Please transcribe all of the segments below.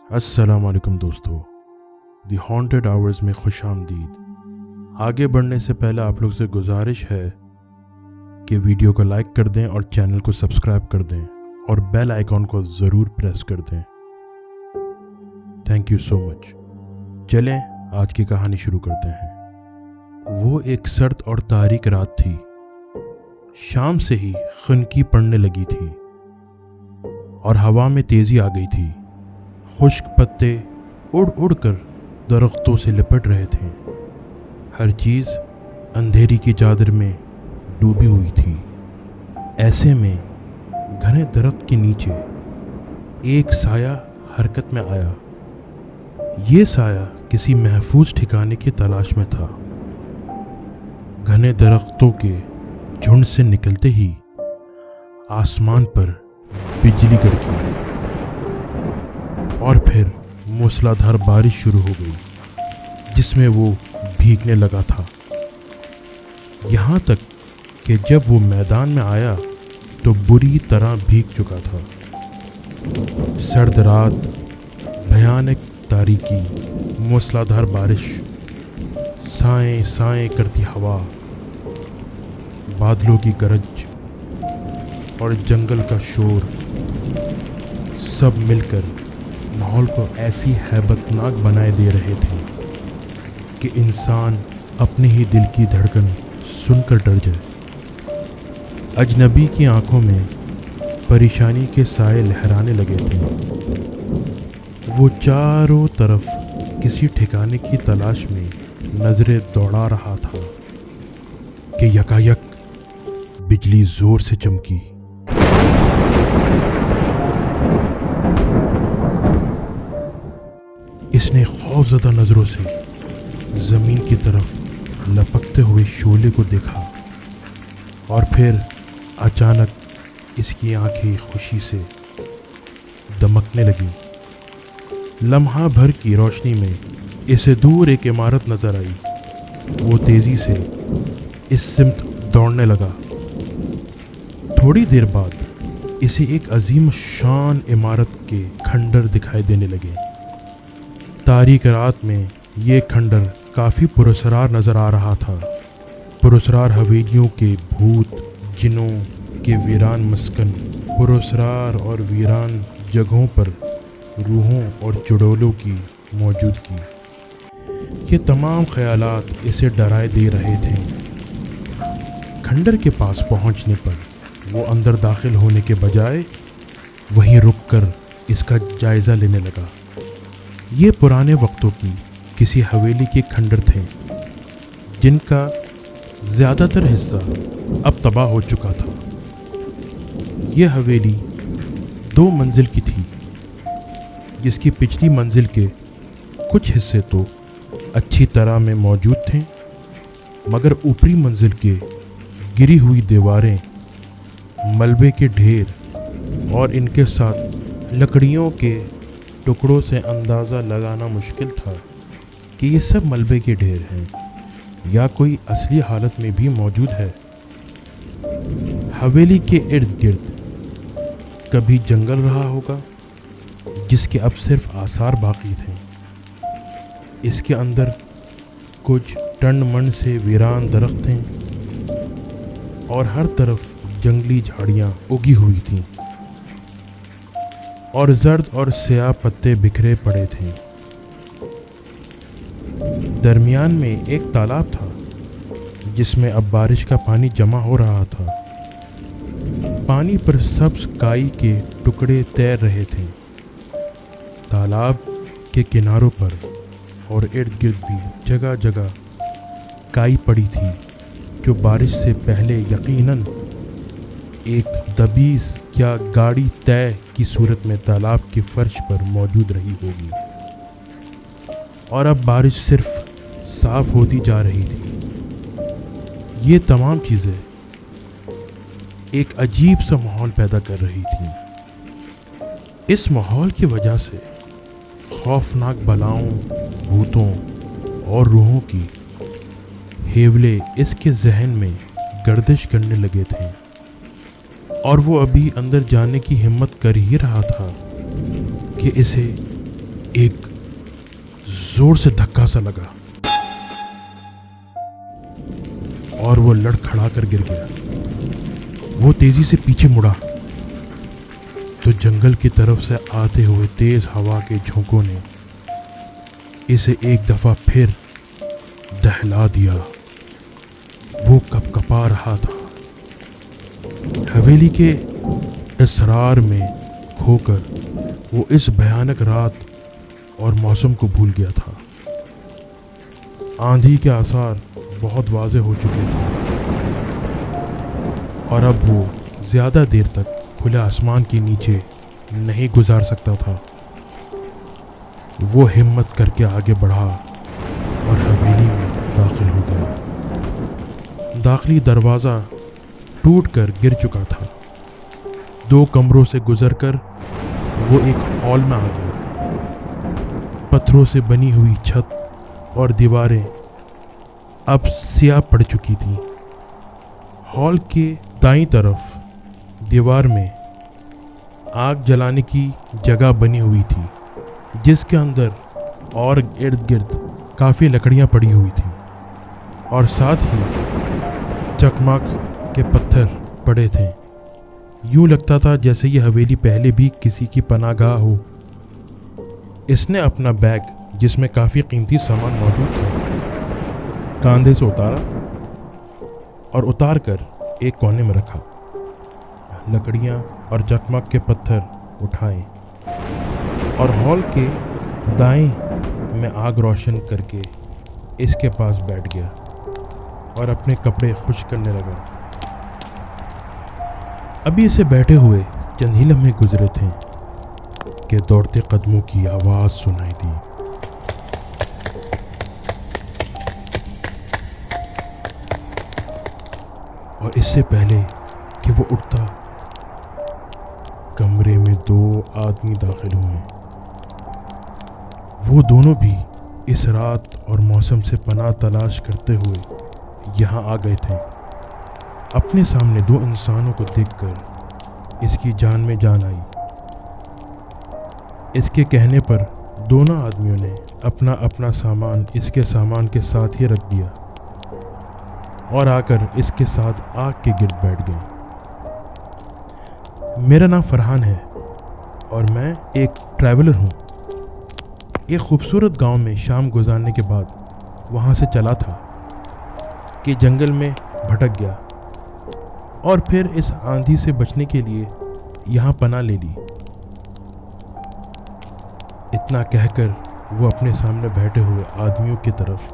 السلام علیکم دوستو، دی ہانٹڈ آورز میں خوش آمدید۔ آگے بڑھنے سے پہلے آپ لوگ سے گزارش ہے کہ ویڈیو کو لائک کر دیں اور چینل کو سبسکرائب کر دیں اور بیل آئیکن کو ضرور پریس کر دیں۔ تھینک یو سو مچ۔ چلیں آج کی کہانی شروع کرتے ہیں۔ وہ ایک سرد اور تاریک رات تھی۔ شام سے ہی خنکی پڑنے لگی تھی اور ہوا میں تیزی آ گئی تھی۔ خشک پتے اڑ اڑ کر درختوں سے لپٹ رہے تھے۔ ہر چیز اندھیری کی چادر میں ڈوبی ہوئی تھی۔ ایسے میں گھنے درخت کے نیچے ایک سایہ حرکت میں آیا۔ یہ سایہ کسی محفوظ ٹھکانے کی تلاش میں تھا۔ گھنے درختوں کے جھنڈ سے نکلتے ہی آسمان پر بجلی کڑکی اور پھر موسلادھار بارش شروع ہو گئی، جس میں وہ بھیگنے لگا تھا، یہاں تک کہ جب وہ میدان میں آیا تو بری طرح بھیگ چکا تھا۔ سرد رات، بھیانک تاریکی، موسلادھار بارش، سائیں سائیں کرتی ہوا، بادلوں کی گرج اور جنگل کا شور سب مل کر ماحول کو ایسی ہیبت ناک بنائے دے رہے تھے کہ انسان اپنے ہی دل کی دھڑکن سن کر ڈر جائے۔ اجنبی کی آنکھوں میں پریشانی کے سائے لہرانے لگے تھے۔ وہ چاروں طرف کسی ٹھکانے کی تلاش میں نظریں دوڑا رہا تھا کہ یکایک بجلی زور سے چمکی۔ اس نے خوفزدہ نظروں سے زمین کی طرف لپکتے ہوئے شعلے کو دیکھا اور پھر اچانک اس کی آنکھیں خوشی سے دمکنے لگیں۔ لمحہ بھر کی روشنی میں اسے دور ایک عمارت نظر آئی۔ وہ تیزی سے اس سمت دوڑنے لگا۔ تھوڑی دیر بعد اسے ایک عظیم شان عمارت کے کھنڈر دکھائی دینے لگے۔ تاریک رات میں یہ کھنڈر کافی پراسرار نظر آ رہا تھا۔ پراسرار حویلیوں کے بھوت، جنوں کے ویران مسکن، پراسرار اور ویران جگہوں پر روحوں اور چڑولوں کی موجودگی، یہ تمام خیالات اسے ڈرائے دے رہے تھے۔ کھنڈر کے پاس پہنچنے پر وہ اندر داخل ہونے کے بجائے وہیں رک کر اس کا جائزہ لینے لگا۔ یہ پرانے وقتوں کی کسی حویلی کے کھنڈر تھے جن کا زیادہ تر حصہ اب تباہ ہو چکا تھا۔ یہ حویلی 2 منزل کی تھی، جس کی پچھلی منزل کے کچھ حصے تو اچھی طرح میں موجود تھے، مگر اوپری منزل کے گری ہوئی دیواریں، ملبے کے ڈھیر اور ان کے ساتھ لکڑیوں کے ٹکڑوں سے اندازہ لگانا مشکل تھا کہ یہ سب ملبے کے ڈھیر ہیں یا کوئی اصلی حالت میں بھی موجود ہے۔ حویلی کے ارد گرد کبھی جنگل رہا ہوگا جس کے اب صرف آثار باقی تھے۔ اس کے اندر کچھ ٹنڈ منڈ سے ویران درخت تھے اور ہر طرف جنگلی جھاڑیاں اگی ہوئی تھیں اور زرد اور سیاہ پتے بکھرے پڑے تھے۔ درمیان میں ایک تالاب تھا جس میں اب بارش کا پانی جمع ہو رہا تھا۔ پانی پر سبز کائی کے ٹکڑے تیر رہے تھے۔ تالاب کے کناروں پر اور ارد گرد بھی جگہ جگہ کائی پڑی تھی جو بارش سے پہلے یقیناً ایک دبیس یا گاڑی طے کی صورت میں تالاب کے فرش پر موجود رہی ہوگی، اور اب بارش صرف صاف ہوتی جا رہی تھی۔ یہ تمام چیزیں ایک عجیب سا ماحول پیدا کر رہی تھیں۔ اس ماحول کی وجہ سے خوفناک بلاؤں، بھوتوں اور روحوں کی ہیولے اس کے ذہن میں گردش کرنے لگے تھے، اور وہ ابھی اندر جانے کی ہمت کر ہی رہا تھا کہ اسے ایک زور سے دھکا سا لگا اور وہ لڑکھڑا کر گر گیا۔ وہ تیزی سے پیچھے مڑا تو جنگل کی طرف سے آتے ہوئے تیز ہوا کے جھونکوں نے اسے ایک دفعہ پھر دہلا دیا۔ وہ کپ کپا رہا تھا، حویلی کے اسرار میں کھو کر وہ اس بھیانک رات اور موسم کو بھول گیا تھا۔ آندھی کے آثار بہت واضح ہو چکے تھے اور اب وہ زیادہ دیر تک کھلے آسمان کے نیچے نہیں گزار سکتا تھا۔ وہ ہمت کر کے آگے بڑھا اور حویلی میں داخل ہو گیا۔ داخلی دروازہ ٹوٹ کر گر چکا تھا۔ 2 کمروں سے گزر کر وہ ایک ہال میں آ گیا۔ پتھروں سے بنی ہوئی چھت اور دیواریں اب سیاہ پڑ چکی تھیں۔ ہال کے دائیں طرف دیوار میں آگ جلانے کی جگہ بنی ہوئی تھی، جس کے اندر اور ارد گرد کافی لکڑیاں پڑی ہوئی تھیں، اور ساتھ ہی چکمک کے پتھر پڑے تھے۔ یوں لگتا تھا جیسے یہ حویلی پہلے بھی کسی کی پناہ گاہ ہو۔ اس نے اپنا بیگ، جس میں کافی قیمتی سامان موجود تھا، کاندھے سے اتارا اور اتار کر ایک کونے میں رکھا۔ لکڑیاں اور چکمک کے پتھر اٹھائے اور ہال کے دائیں میں آگ روشن کر کے اس کے پاس بیٹھ گیا اور اپنے کپڑے خشک کرنے لگا۔ ابھی اسے بیٹھے ہوئے چند ہی لمحے گزرے تھے کہ دوڑتے قدموں کی آواز سنائی دی۔ اور اس سے پہلے کہ وہ اٹھتا، کمرے میں 2 آدمی داخل ہوئے۔ وہ دونوں بھی اس رات اور موسم سے پناہ تلاش کرتے ہوئے یہاں آ گئے تھے۔ اپنے سامنے 2 انسانوں کو دیکھ کر اس کی جان میں جان آئی۔ اس کے کہنے پر دونوں آدمیوں نے اپنا اپنا سامان اس کے سامان کے ساتھ ہی رکھ دیا اور آ کر اس کے ساتھ آگ کے گرد بیٹھ گئے۔ میرا نام فرحان ہے اور میں ایک ٹریولر ہوں۔ ایک خوبصورت گاؤں میں شام گزارنے کے بعد وہاں سے چلا تھا کہ جنگل میں بھٹک گیا اور پھر اس آندھی سے بچنے کے لیے یہاں پناہ لے لی۔ اتنا کہہ کر وہ اپنے سامنے بیٹھے ہوئے آدمیوں کی طرف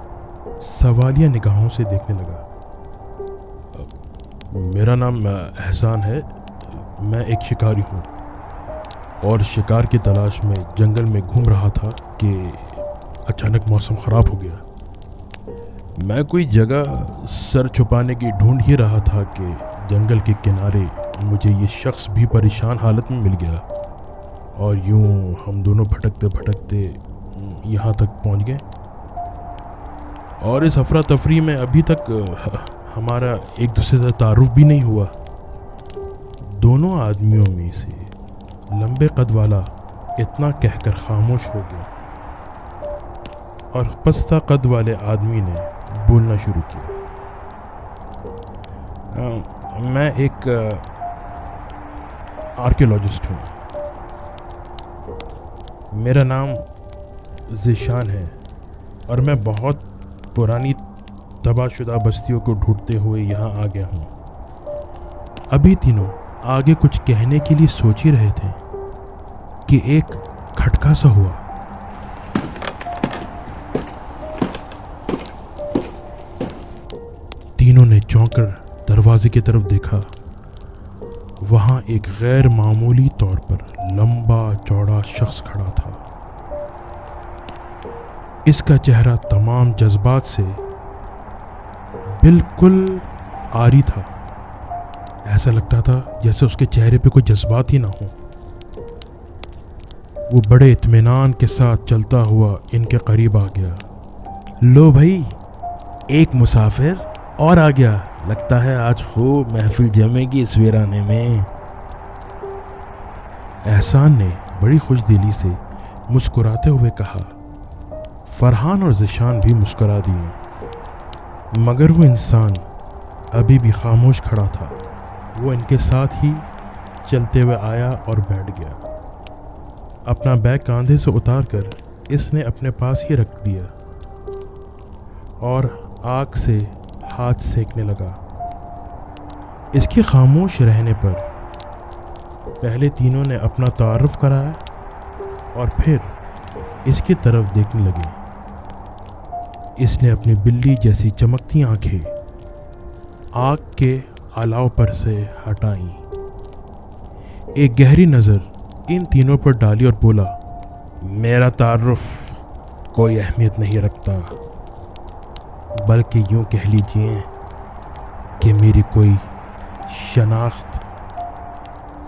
سوالیہ نگاہوں سے دیکھنے لگا۔ میرا نام احسان ہے، میں ایک شکاری ہوں اور شکار کی تلاش میں جنگل میں گھوم رہا تھا کہ اچانک موسم خراب ہو گیا۔ میں کوئی جگہ سر چھپانے کی ڈھونڈ ہی رہا تھا کہ جنگل کے کنارے مجھے یہ شخص بھی پریشان حالت میں مل گیا، اور یوں ہم دونوں بھٹکتے بھٹکتے یہاں تک پہنچ گئے، اور اس افراتفری میں ابھی تک ہمارا ایک دوسرے سے تعارف بھی نہیں ہوا۔ دونوں آدمیوں میں سے لمبے قد والا اتنا کہہ کر خاموش ہو گیا اور پستہ قد والے آدمی نے بولنا شروع کیا۔ میں ایک آرکیولوجسٹ ہوں۔ میرا نام ذیشان ہے اور میں بہت پرانی تباہ شدہ بستیوں کو ڈھونڈتے ہوئے یہاں آ گیا ہوں۔ ابھی تینوں آگے کچھ کہنے کے لیے سوچ ہی رہے تھے کہ ایک کھٹکا سا ہوا۔ تینوں نے چونک کر دروازے کی طرف دیکھا۔ وہاں ایک غیر معمولی طور پر لمبا چوڑا شخص کھڑا تھا۔ اس کا چہرہ تمام جذبات سے بالکل آری تھا. ایسا لگتا تھا جیسے اس کے چہرے پہ کوئی جذبات ہی نہ ہو. وہ بڑے اطمینان کے ساتھ چلتا ہوا ان کے قریب آ گیا. لو بھائی، ایک مسافر اور آ گیا. لگتا ہے آج خوب محفل جمے گی اس ویرانے میں. احسان نے بڑی خوش دلی سے مسکراتے ہوئے کہا. فرحان اور ذیشان بھی مسکرا دیے، مگر وہ انسان ابھی بھی خاموش کھڑا تھا. وہ ان کے ساتھ ہی چلتے ہوئے آیا اور بیٹھ گیا. اپنا بیگ کاندھے سے اتار کر اس نے اپنے پاس ہی رکھ دیا اور آگ سے ہاتھ سینکنے لگا. اس کے خاموش رہنے پر پہلے تینوں نے اپنا تعارف کرایا اور پھر اس کی طرف دیکھنے لگے. اس نے اپنی بلی جیسی چمکتی آنکھیں آگ کے الاؤ پر سے ہٹائیں، ایک گہری نظر ان تینوں پر ڈالی اور بولا، میرا تعارف کوئی اہمیت نہیں رکھتا، بلکہ یوں کہہ لیجیے کہ میری کوئی شناخت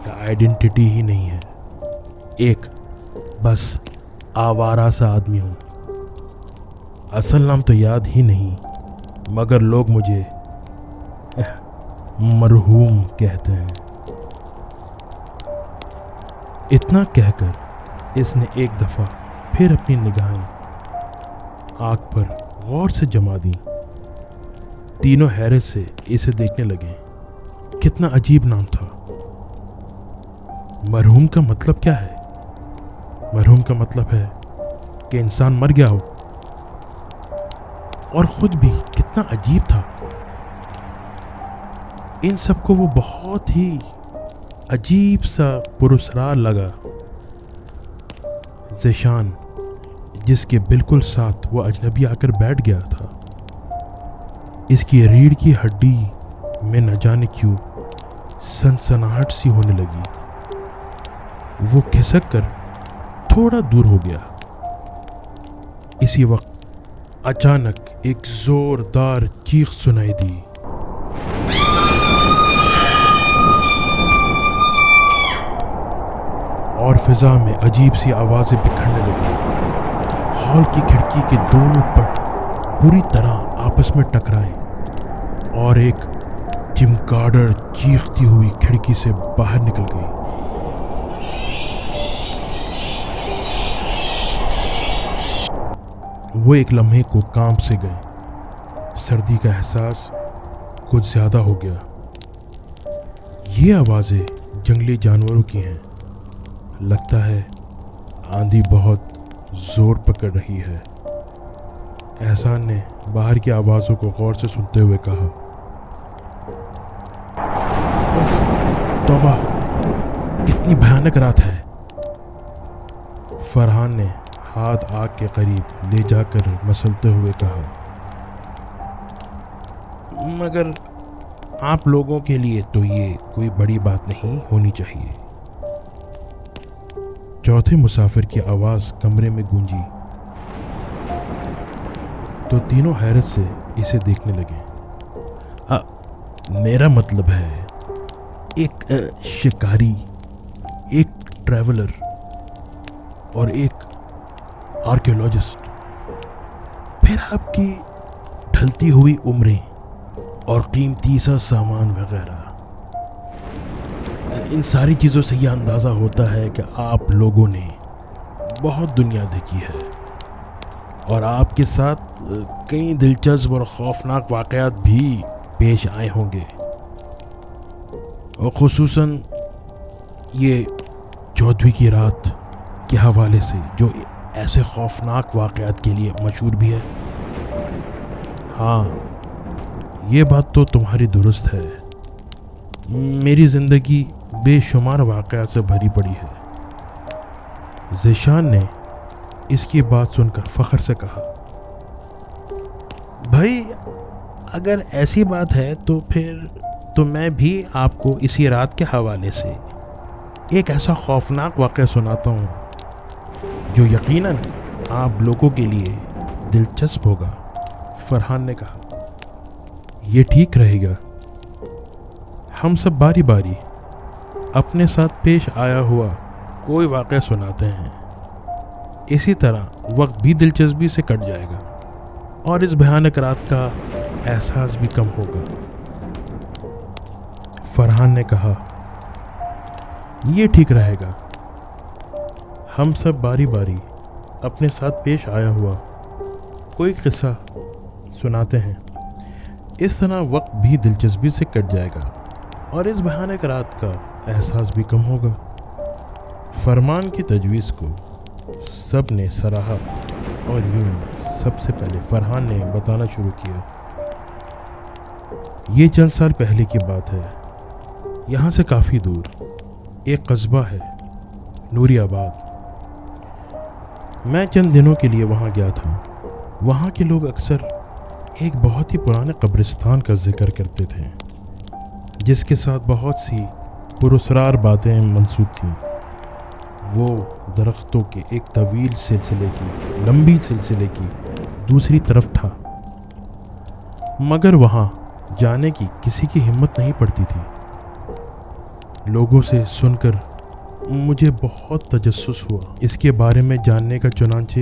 یا آئیڈینٹی ہی نہیں ہے. ایک بس آوارہ سا آدمی ہوں. اصل نام تو یاد ہی نہیں، مگر لوگ مجھے مرحوم کہتے ہیں. اتنا کہہ کر اس نے ایک دفعہ پھر اپنی نگاہیں آگ پر غور سے جما دیں. تینوں حیرت سے اسے دیکھنے لگے. کتنا عجیب نام تھا. مرحوم کا مطلب کیا ہے؟ مرحوم کا مطلب ہے کہ انسان مر گیا ہو. اور خود بھی کتنا عجیب تھا. ان سب کو وہ بہت ہی عجیب سا پراسرار لگا. ذیشان، جس کے بالکل ساتھ وہ اجنبی آ کر بیٹھ گیا تھا، اس کی ریڑھ کی ہڈی میں نہ جانے کیوں سنسناہٹ سی ہونے لگی. وہ کھسک کر تھوڑا دور ہو گیا. اسی وقت اچانک ایک زوردار چیخ سنائی دی. اور فضا میں عجیب سی آوازیں بکھرنے لگی. ہال کی کھڑکی کے دونوں پٹ پوری طرح آپس میں ٹکرائے اور ایک چمگادڑ چیختی ہوئی کھڑکی سے باہر نکل گئی. وہ ایک لمحے کو کانپ سے گئے. سردی کا احساس کچھ زیادہ ہو گیا. یہ آوازیں جنگلی جانوروں کی ہیں. لگتا ہے آندھی بہت زور پکڑ رہی ہے. احسان نے باہر کی آوازوں کو غور سے سنتے ہوئے کہا، اف توبہ، کتنی بھیانک رات ہے. فرحان نے ہاتھ آگ کے قریب لے جا کر مسلتے ہوئے کہا، مگر آپ لوگوں کے لیے تو یہ کوئی بڑی بات نہیں ہونی چاہیے. چوتھے مسافر کی آواز کمرے میں گونجی تو تینوں حیرت سے اسے دیکھنے لگے. میرا مطلب ہے ایک شکاری، ایک ٹریولر اور ایک آرکیولوجسٹ. پھر آپ کی ڈھلتی ہوئی عمریں اور قیمتی سا سامان وغیرہ. ان ساری چیزوں سے یہ اندازہ ہوتا ہے کہ آپ لوگوں نے بہت دنیا دیکھی ہے اور آپ کے ساتھ کئی دلچسپ اور خوفناک واقعات بھی پیش آئے ہوں گے، اور خصوصاً یہ 14ویں کی رات کے حوالے سے، جو ایسے خوفناک واقعات کے لیے مشہور بھی ہے. ہاں، یہ بات تو تمہاری درست ہے. میری زندگی بے شمار واقعات سے بھری پڑی ہے. ذیشان نے اس کی بات سن کر فخر سے کہا، بھائی اگر ایسی بات ہے تو پھر تو میں بھی آپ کو اسی رات کے حوالے سے ایک ایسا خوفناک واقعہ سناتا ہوں جو یقیناً آپ لوگوں کے لیے دلچسپ ہوگا. فرحان نے کہا، یہ ٹھیک رہے گا ہم سب باری باری اپنے ساتھ پیش آیا ہوا کوئی واقعہ سناتے ہیں. اسی طرح وقت بھی دلچسپی سے کٹ جائے گا اور اس بھیانک رات کا احساس بھی کم ہوگا. فرحان نے کہا، یہ ٹھیک رہے گا. ہم سب باری باری اپنے ساتھ پیش آیا ہوا کوئی قصہ سناتے ہیں. اس طرح وقت بھی دلچسپی سے کٹ جائے گا اور اس بھیانک رات کا احساس بھی کم ہوگا. فرمان کی تجویز کو سب نے سراہا اور یوں سب سے پہلے فرحان نے بتانا شروع کیا. یہ چند سال پہلے کی بات ہے. یہاں سے کافی دور ایک قصبہ ہے، نوری آباد. میں چند دنوں کے لیے وہاں گیا تھا. وہاں کے لوگ اکثر ایک بہت ہی پرانے قبرستان کا ذکر کرتے تھے جس کے ساتھ بہت سی پراسرار باتیں منسوب تھیں. وہ درختوں کے ایک طویل لمبی سلسلے کی دوسری طرف تھا، مگر وہاں جانے کی کسی کی ہمت نہیں پڑتی تھی. لوگوں سے سن کر مجھے بہت تجسس ہوا اس کے بارے میں جاننے کا. چنانچہ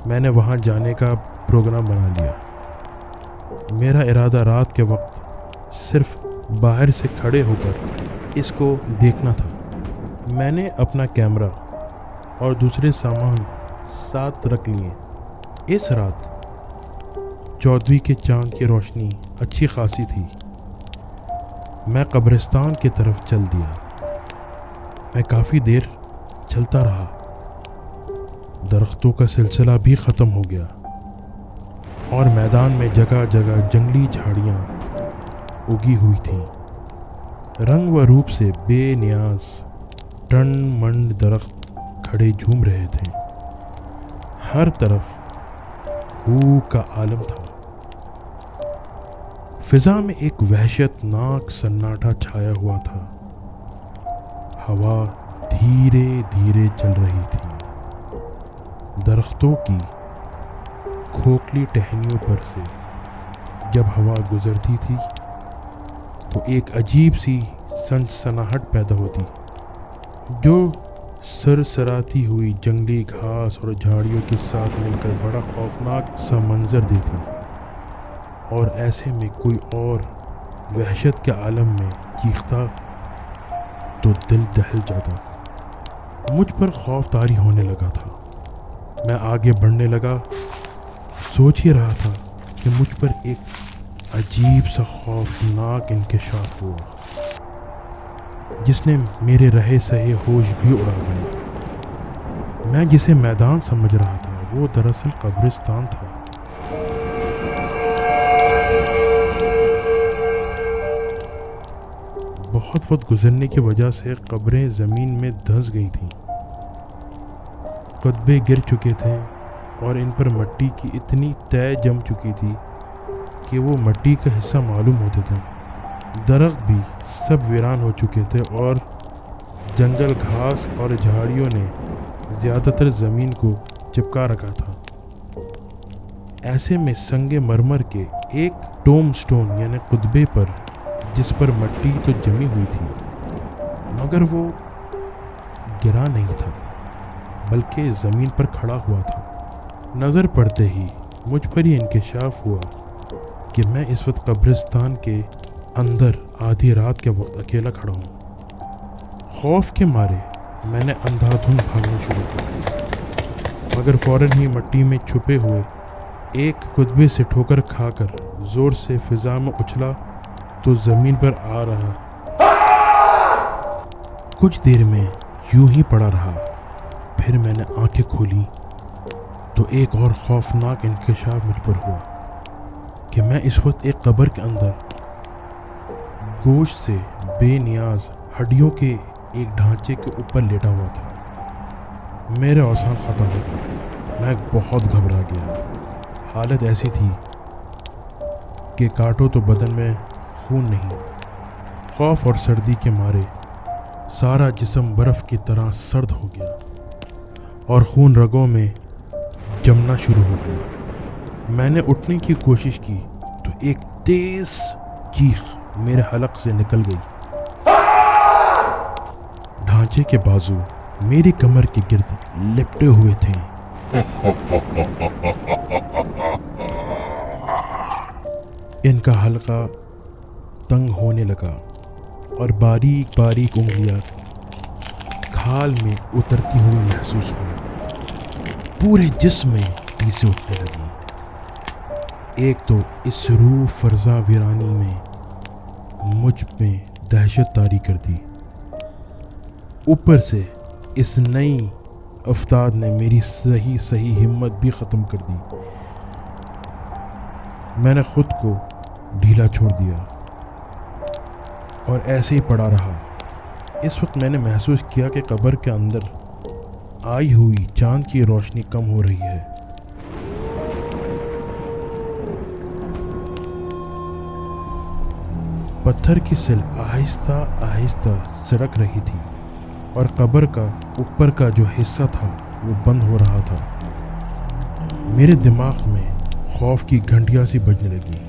میں نے وہاں جانے کا پروگرام بنا لیا. میرا ارادہ رات کے وقت صرف باہر سے کھڑے ہو کر اس کو دیکھنا تھا. میں نے اپنا کیمرہ اور دوسرے سامان ساتھ رکھ لیے. اس رات 14ویں کے چاند کی روشنی اچھی خاصی تھی. میں قبرستان کی طرف چل دیا. میں کافی دیر چلتا رہا. درختوں کا سلسلہ بھی ختم ہو گیا اور میدان میں جگہ جگہ جنگلی جھاڑیاں اگی ہوئی تھیں. رنگ و روپ سے بے نیاز ٹنڈ منڈ درخت کھڑے جھوم رہے تھے. ہر طرف ہو کا عالم تھا. فضا میں ایک وحشت ناک سناٹا چھایا ہوا تھا. ہوا دھیرے دھیرے چل رہی تھی. درختوں کی کھوکھلی ٹہنیوں پر سے جب ہوا گزرتی تھی تو ایک عجیب سی سنسناہٹ پیدا ہوتی جو سرسراتی ہوئی جنگلی گھاس اور جھاڑیوں کے ساتھ مل کر بڑا خوفناک سا منظر دیتی. اور ایسے میں کوئی اور وحشت کے عالم میں چیختا تو دل دہل جاتا. مجھ پر خوف طاری ہونے لگا تھا. میں آگے بڑھنے لگا. سوچ ہی رہا تھا کہ مجھ پر ایک عجیب سا خوفناک انکشاف ہوا جس نے میرے رہے سہے ہوش بھی اڑا دیے. میں جسے میدان سمجھ رہا تھا وہ دراصل قبرستان تھا. بہت وقت گزرنے کی وجہ سے قبریں زمین میں دھنس گئی تھیں. قطبے گر چکے تھے اور ان پر مٹی کی اتنی تہ جم چکی تھی کہ وہ مٹی کا حصہ معلوم ہوتے تھے. درخت بھی سب ویران ہو چکے تھے اور جنگل گھاس اور جھاڑیوں نے زیادہ تر زمین کو چپکا رکھا تھا. ایسے میں سنگ مرمر کے ایک ٹوم سٹون یعنی قطبے پر جس پر مٹی تو جمی ہوئی تھی مگر وہ گرا نہیں تھا بلکہ زمین پر کھڑا ہوا تھا. نظر پڑتے ہی مجھ پر یہ انکشاف ہوا کہ میں اس وقت قبرستان کے اندر آدھی رات کے وقت اکیلا کھڑا ہوں. خوف کے مارے میں نے اندھا دھند بھاگنا شروع کیا مگر فوراً ہی مٹی میں چھپے ہوئے ایک قطبے سے ٹھوکر کھا کر زور سے فضا میں اچھلا تو زمین پر آ رہا. کچھ دیر میں یوں ہی پڑا رہا. پھر میں نے آنکھیں کھولی تو ایک اور خوفناک انکشاف مجھ پر ہوا کہ میں اس وقت ایک قبر کے اندر گوشت سے بے نیاز ہڈیوں کے ایک ڈھانچے کے اوپر لیٹا ہوا تھا. میرے اوزان ختم ہو گئے. میں بہت گھبرا گیا. حالت ایسی تھی کہ کاٹو تو بدن میں خون نہیں. خوف اور سردی کے مارے سارا جسم برف کی طرح سرد ہو گیا اور خون رگوں میں جمنا شروع ہو گیا. میں نے اٹھنے کی کوشش کی تو ایک تیز چیخ میرے حلق سے نکل گئی۔ ڈھانچے کے بازو میری کمر کے گرد لپٹے ہوئے تھے۔ ان کا حلقہ تنگ ہونے لگا اور باریک باریک انگلیاں کھال میں اترتی ہوئی محسوس ہوئی۔ پورے جسم میں ٹیسیں اٹھنے لگیں۔ ایک تو اس روح فرزاں ویرانی میں مجھ پہ دہشت طاری کر دی، اوپر سے اس نئی افتاد نے میری صحیح ہمت بھی ختم کر دی۔ میں نے خود کو ڈھیلا چھوڑ دیا اور ایسے ہی پڑا رہا۔ اس وقت میں نے محسوس کیا کہ قبر کے اندر آئی ہوئی چاند کی روشنی کم ہو رہی ہے۔ پتھر کی سل آہستہ آہستہ سرک رہی تھی اور قبر کا اوپر کا جو حصہ تھا وہ بند ہو رہا تھا۔ میرے دماغ میں خوف کی گھنٹیاں سی بجنے لگی،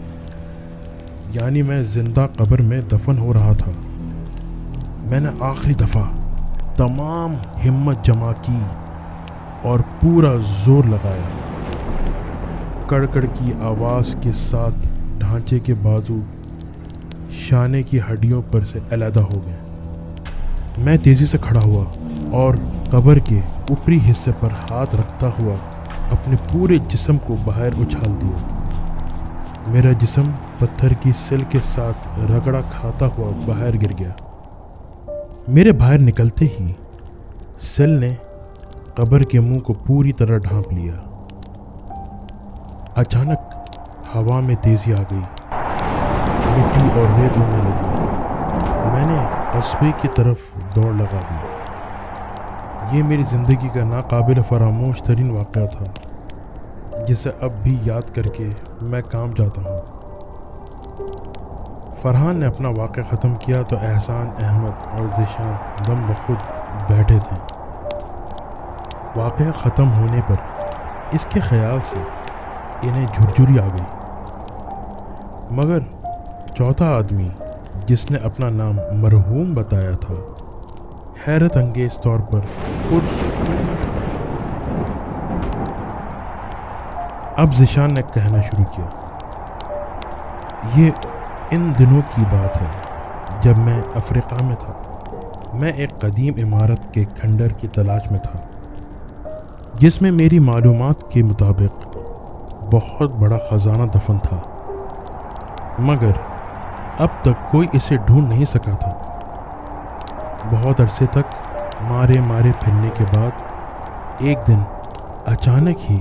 یعنی میں زندہ قبر میں دفن ہو رہا تھا۔ میں نے آخری دفعہ تمام ہمت جمع کی اور پورا زور لگایا۔ کڑکڑ کی آواز کے ساتھ ڈھانچے کے بازو شانے کی ہڈیوں پر سے علیحدہ ہو گئے۔ میں تیزی سے کھڑا ہوا اور قبر کے اوپری حصے پر ہاتھ رکھتا ہوا اپنے پورے جسم کو باہر اچھال دیا۔ میرا جسم پتھر کی سل کے ساتھ رگڑا کھاتا ہوا باہر گر گیا۔ میرے باہر نکلتے ہی سل نے قبر کے منہ کو پوری طرح ڈھانپ لیا۔ اچانک ہوا میں تیزی آ گئی، مٹی اور ریت اڑنے لگی۔ میں نے قصبے کی طرف دوڑ لگا دی۔ یہ میری زندگی کا ناقابل فراموش ترین واقعہ تھا، جسے اب بھی یاد کر کے میں کانپ جاتا ہوں۔ فرحان نے اپنا واقعہ ختم کیا تو احسان، احمد اور ذیشان دم بخود بیٹھے تھے۔ واقعہ ختم ہونے پر اس کے خیال سے انہیں جھرجھری آ گئی، مگر چوتھا آدمی جس نے اپنا نام مرحوم بتایا تھا حیرت انگیز طور پر پرسکون تھا۔ اب ذیشان نے کہنا شروع کیا، یہ ان دنوں کی بات ہے جب میں افریقہ میں تھا۔ میں ایک قدیم عمارت کے کھنڈر کی تلاش میں تھا، جس میں میری معلومات کے مطابق بہت بڑا خزانہ دفن تھا، مگر اب تک کوئی اسے ڈھونڈ نہیں سکا تھا۔ بہت عرصے تک مارے پھرنے کے بعد ایک دن اچانک ہی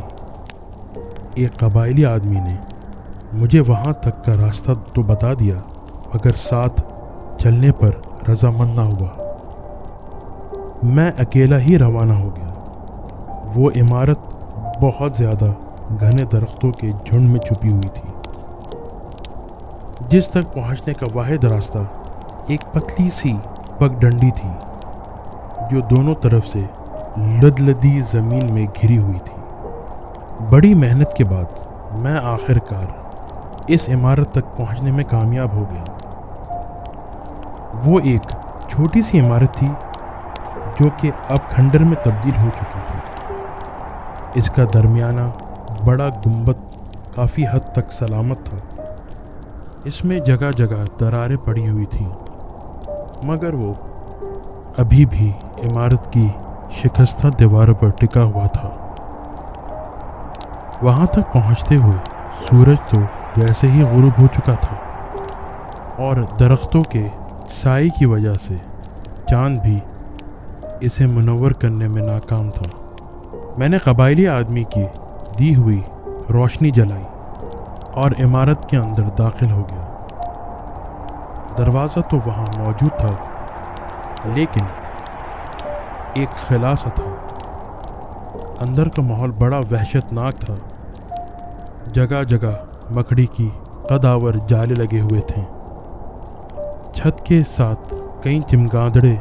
ایک قبائلی آدمی نے مجھے وہاں تک کا راستہ تو بتا دیا، مگر ساتھ چلنے پر رضامند نہ ہوا۔ میں اکیلا ہی روانہ ہو گیا۔ وہ عمارت بہت زیادہ گھنے درختوں کے جھنڈ میں چھپی ہوئی تھی، جس تک پہنچنے کا واحد راستہ ایک پتلی سی پگ ڈنڈی تھی جو دونوں طرف سے لدلدی زمین میں گھری ہوئی تھی۔ بڑی محنت کے بعد میں آخر کار اس عمارت تک پہنچنے میں کامیاب ہو گیا۔ وہ ایک چھوٹی سی عمارت تھی جو کہ اب کھنڈر میں تبدیل ہو چکی تھی۔ اس کا درمیانہ بڑا گنبد کافی حد تک سلامت تھا۔ اس میں جگہ جگہ دراریں پڑی ہوئی تھیں، مگر وہ ابھی بھی عمارت کی شکستہ دیواروں پر ٹکا ہوا تھا۔ وہاں تک پہنچتے ہوئے سورج تو ویسے ہی غروب ہو چکا تھا اور درختوں کے سائے کی وجہ سے چاند بھی اسے منور کرنے میں ناکام تھا۔ میں نے قبائلی آدمی کی دی ہوئی روشنی جلائی اور عمارت کے اندر داخل ہو گیا۔ دروازہ تو وہاں موجود تھا، لیکن ایک خلا سا تھا۔ اندر کا ماحول بڑا وحشت ناک تھا۔ جگہ جگہ مکڑی کی قدآور جالے لگے ہوئے تھے۔ چھت کے ساتھ کئی چمگادڑیں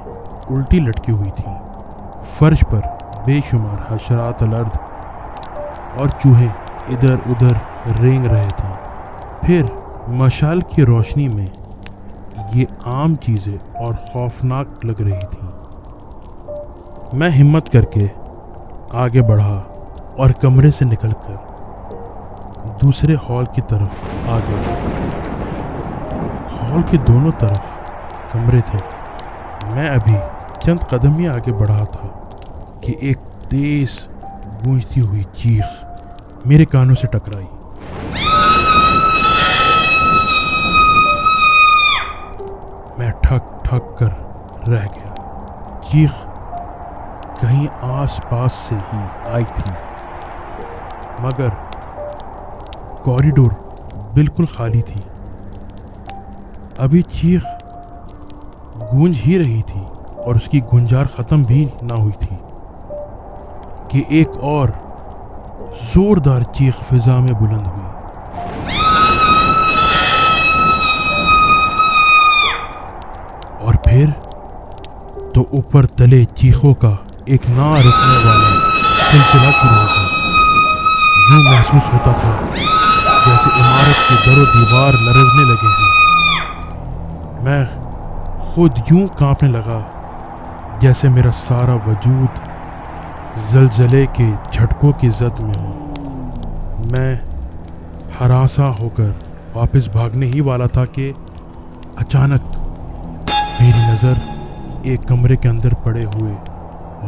الٹی لٹکی ہوئی تھیں۔ فرش پر بے شمار حشرات الارض اور چوہے ادھر ادھر رینگ رہے تھے۔ پھر مشال کی روشنی میں یہ عام چیزیں اور خوفناک لگ رہی تھیں۔ میں ہمت کر کے آگے بڑھا اور کمرے سے نکل کر دوسرے ہال کی طرف آ گیا۔ ہال کے دونوں طرف کمرے تھے۔ میں ابھی چند قدم ہی آگے بڑھا تھا کہ ایک تیز گونجتی ہوئی چیخ میرے کانوں سے ٹکرائی۔ میں ٹھک ٹھک کر رہ گیا۔ چیخ کہیں آس پاس سے ہی آئی تھی، مگر کوریڈور بالکل خالی تھی۔ ابھی چیخ گونج ہی رہی تھی اور اس کی گنجار ختم بھی نہ ہوئی تھی کہ ایک اور زوردار چیخ فضا میں بلند ہوئی۔ اور پھر تو اوپر تلے چیخوں کا ایک نہ رکنے والا سلسلہ شروع ہو گیا۔ یوں محسوس ہوتا تھا جیسے عمارت کے در و دیوار لرزنے لگے ہیں۔ میں خود یوں کانپنے لگا جیسے میرا سارا وجود زلزلے کے جھٹکوں کی زد میں ہو۔ میں ہراساں ہو کر واپس بھاگنے ہی والا تھا کہ اچانک میری نظر ایک کمرے کے اندر پڑے ہوئے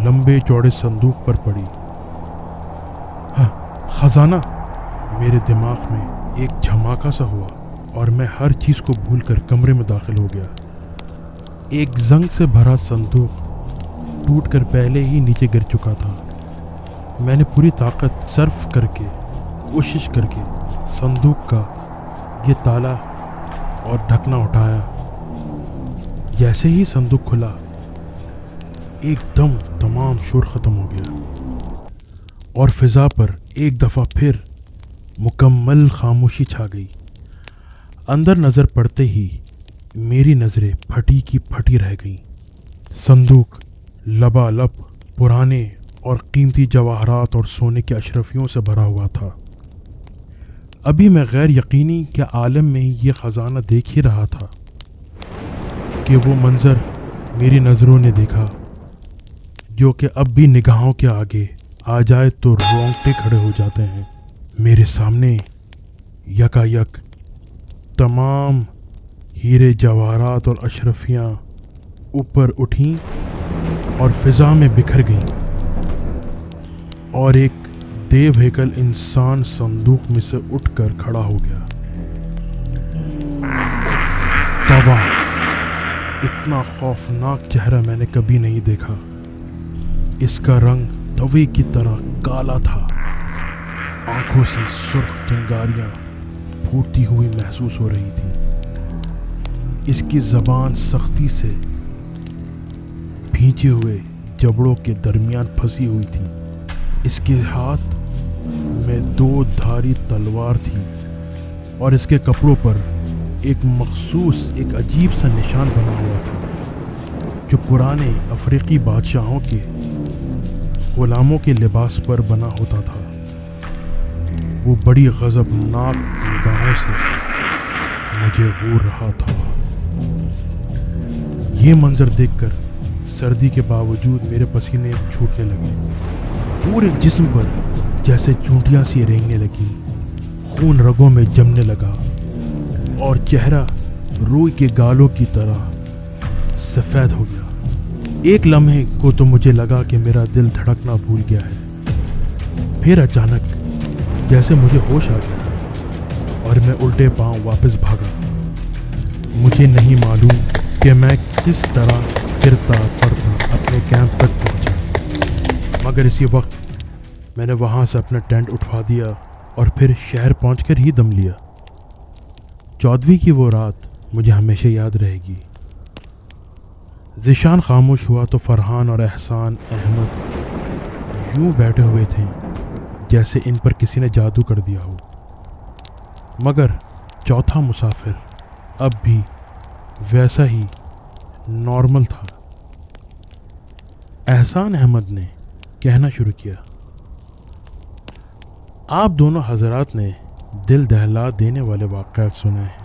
لمبے چوڑے صندوق پر پڑی۔ خزانہ! میرے دماغ میں ایک جھماکا سا ہوا اور میں ہر چیز کو بھول کر کمرے میں داخل ہو گیا۔ ایک زنگ سے بھرا صندوق ٹوٹ کر پہلے ہی نیچے گر چکا تھا۔ میں نے پوری طاقت صرف کر کے کوشش کر کے صندوق کا یہ تالا اور ڈھکنا اٹھایا۔ جیسے ہی صندوق کھلا ایک دم تمام شور ختم ہو گیا اور فضا پر ایک دفعہ پھر مکمل خاموشی چھا گئی۔ اندر نظر پڑتے ہی میری نظریں پھٹی کی پھٹی رہ گئیں۔ صندوق لبالب پرانے اور قیمتی جواہرات اور سونے کے اشرفیوں سے بھرا ہوا تھا۔ ابھی میں غیر یقینی کے عالم میں یہ خزانہ دیکھ ہی رہا تھا کہ وہ منظر میری نظروں نے دیکھا جو کہ اب بھی نگاہوں کے آگے آ جائے تو رونگٹے کھڑے ہو جاتے ہیں۔ میرے سامنے یکایک تمام ہیرے جواہرات اور اشرفیاں اوپر اٹھیں اور فضا میں بکھر گئیں، اور ایک دیو ہیکل انسان صندوق میں سے اٹھ کر کھڑا ہو گیا۔ توبہ! اتنا خوفناک چہرہ میں نے کبھی نہیں دیکھا۔ اس کا رنگ توے کی طرح کالا تھا، آنکھوں سے سرخ چنگاریاں پھوٹتی ہوئی محسوس ہو رہی تھیں۔ اس کی زبان سختی سے بھینچے ہوئے جبڑوں کے درمیان پھنسی ہوئی تھی۔ اس کے ہاتھ میں 2 دھاری تلوار تھی اور اس کے کپڑوں پر ایک مخصوص ایک عجیب سا نشان بنا ہوا تھا جو پرانے افریقی بادشاہوں کے غلاموں کے لباس پر بنا ہوتا تھا۔ وہ بڑی غضبناک نگاہوں سے مجھے گھور رہا تھا۔ یہ منظر دیکھ کر سردی کے باوجود میرے پسینے چھوٹنے لگے۔ پورے جسم پر جیسے چونٹیاں سی رینگنے لگی، خون رگوں میں جمنے لگا اور چہرہ روئی کے گالوں کی طرح سفید ہو گیا۔ ایک لمحے کو تو مجھے لگا کہ میرا دل دھڑکنا بھول گیا ہے۔ پھر اچانک جیسے مجھے ہوش آ گیا اور میں الٹے پاؤں واپس بھاگا۔ مجھے نہیں معلوم کہ میں کس طرح پھرتا پڑتا اپنے کیمپ تک پہنچا، مگر اسی وقت میں نے وہاں سے اپنا ٹینٹ اٹھوا دیا اور پھر شہر پہنچ کر ہی دم لیا۔ 14ویں کی وہ رات مجھے ہمیشہ یاد رہے گی۔ ذیشان خاموش ہوا تو فرحان اور احسان احمد یوں بیٹھے ہوئے تھے جیسے ان پر کسی نے جادو کر دیا ہو، مگر چوتھا مسافر اب بھی ویسا ہی نارمل تھا۔ احسان احمد نے کہنا شروع کیا، آپ دونوں حضرات نے دل دہلا دینے والے واقعات سنے ہیں۔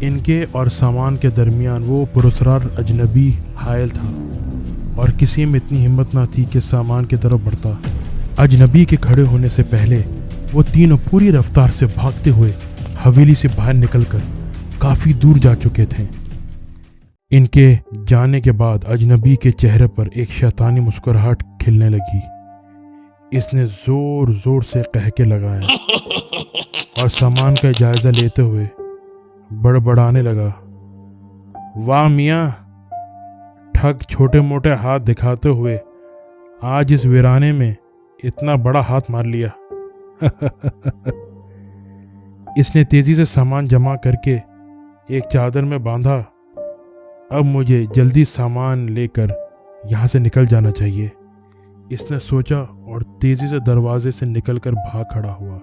ان کے اور سامان کے درمیان وہ پراسرار اجنبی حائل تھا اور کسی میں اتنی ہمت نہ تھی کہ سامان کی طرف بڑھتا۔ اجنبی کے کھڑے ہونے سے پہلے وہ تینوں پوری رفتار سے بھاگتے ہوئے حویلی سے باہر نکل کر کافی دور جا چکے تھے۔ ان کے جانے کے بعد اجنبی کے چہرے پر ایک شیطانی مسکراہٹ کھلنے لگی۔ اس نے زور زور سے قہقہے لگایا اور سامان کا جائزہ لیتے ہوئے بڑبڑانے لگا، واہ میاں، ٹھگ چھوٹے موٹے ہاتھ دکھاتے ہوئے آج اس ویرانے میں اتنا بڑا ہاتھ مار لیا۔ اس نے تیزی سے سامان جمع کر کے ایک چادر میں باندھا۔ اب مجھے جلدی سامان لے کر یہاں سے نکل جانا چاہیے، اس نے سوچا اور تیزی سے دروازے سے نکل کر بھاگ کھڑا ہوا۔